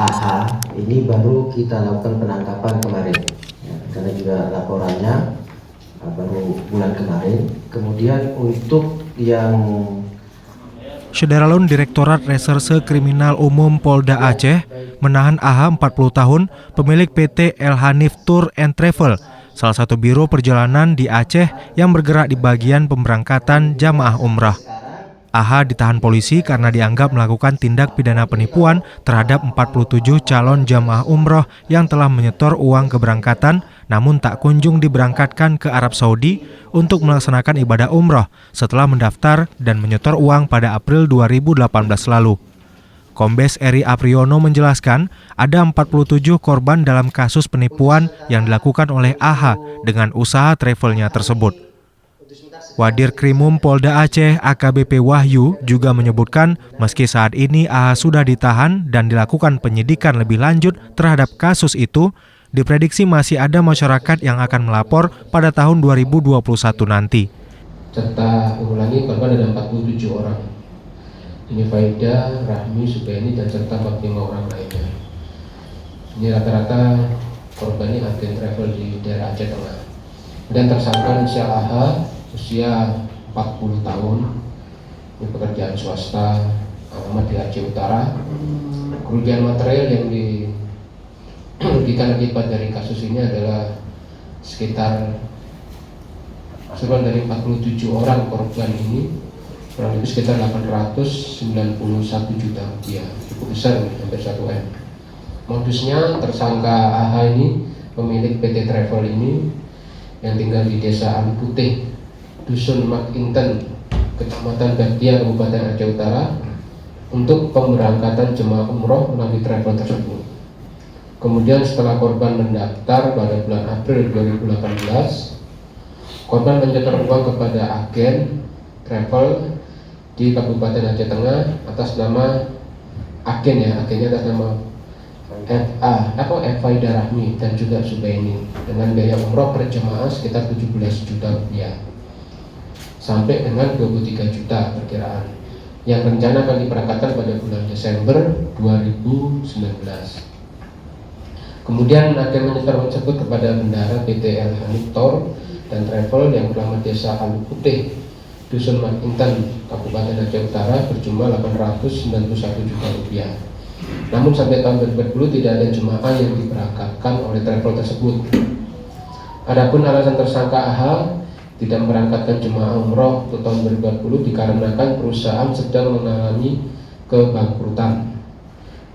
AH ini baru kita lakukan penangkapan kemarin, ya, karena juga laporannya baru bulan kemarin. Kemudian untuk yang Syederalun Direktorat Reserse Kriminal Umum Polda Aceh menahan AH 40 tahun, pemilik PT El Hanif Tour and Travel, salah satu biro perjalanan di Aceh yang bergerak di bagian pemberangkatan jamaah umrah. AH ditahan polisi karena dianggap melakukan tindak pidana penipuan terhadap 47 calon jamaah umroh yang telah menyetor uang keberangkatan namun tak kunjung diberangkatkan ke Arab Saudi untuk melaksanakan ibadah umroh setelah mendaftar dan menyetor uang pada April 2018 lalu. Kombes Eri Apriyono menjelaskan ada 47 korban dalam kasus penipuan yang dilakukan oleh AH dengan usaha travelnya tersebut. Wadir Krimum Polda Aceh AKBP Wahyu juga menyebutkan meski saat ini AH sudah ditahan dan dilakukan penyidikan lebih lanjut terhadap kasus itu, diprediksi masih ada masyarakat yang akan melapor pada tahun 2021 nanti. Serta ulangi korban ada 47 orang. Ini Faida, Rahmi, Subaini, dan serta 45 orang lainnya. Ini rata-rata korban ini agen travel di daerah Aceh Tengah. Dan tersangka inisial AH usia 40 tahun, ini pekerjaan swasta, alamat di Aceh Utara. Kerugian material yang dirugikan akibat dari kasus ini adalah sekitar keseluruhan dari 47 orang korban ini kurang lebih sekitar 891 juta rupiah, cukup besar, hampir 1 M. Modusnya tersangka AH ini pemilik PT Travel ini yang tinggal di Desa Ali Putih, Dusun Makinten, Kecamatan Batia, Kabupaten Aceh Utara, untuk pemberangkatan jemaah umroh melalui travel tersebut. Kemudian setelah korban mendaftar pada bulan April 2018, korban menyetor uang kepada agen travel di Kabupaten Aceh Tengah atas nama agennya atas nama Faida Rahmi dan juga Subaini dengan biaya umroh per jemaah sekitar 17 juta rupiah sampai dengan 23 juta perkiraan yang rencana akan diberangkatkan pada bulan Desember 2019. Kemudian agen menyetor tersebut kepada bendahara PT El Hanif Tour dan Travel yang bernama Desa Ali Putih, Dusun Makinten, Kabupaten Aceh Utara berjumlah 891 juta rupiah. Namun sampai tahun 2020 tidak ada jemaah yang diberangkatkan oleh travel tersebut. Adapun alasan tersangka AH tidak memberangkatkan jemaah umroh untuk tahun 2020 dikarenakan perusahaan sedang mengalami kebangkrutan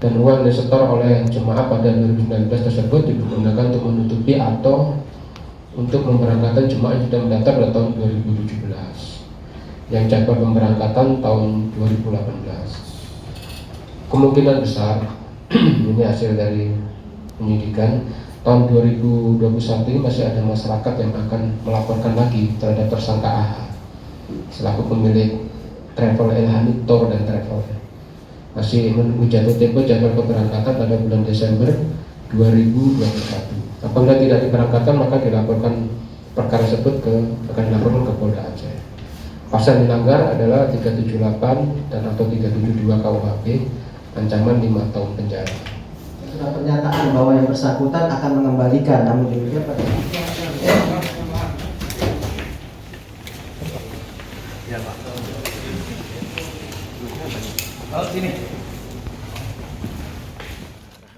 dan uang yang disetor oleh jemaah pada 2019 tersebut digunakan untuk menutupi atau untuk memberangkatkan jemaah yang sudah mendaftar pada tahun 2017 yang jadwal pemberangkatan tahun 2018. Kemungkinan besar ini hasil dari penyidikan, tahun 2021 ini masih ada masyarakat yang akan melaporkan lagi terhadap tersangka AH selaku pemilik Travel El Hanif Tour dan Travel. Masih menunggu jatuh tempo jadwal keberangkatan pada bulan Desember 2021. Apabila tidak diberangkatkan maka dilaporkan perkara tersebut akan dilaporkan ke Polda Aceh. Pasal dilanggar adalah 378 dan atau 372 KUHP, ancaman 5 tahun penjara. sudah pernyataan bahwa yang bersangkutan akan mengembalikan, namun demikian pada ya Pak. Oh, sini.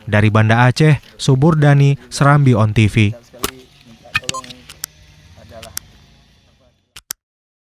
Dari Banda Aceh, Subur Dani, Serambi On TV. Sekali minta tolong adalah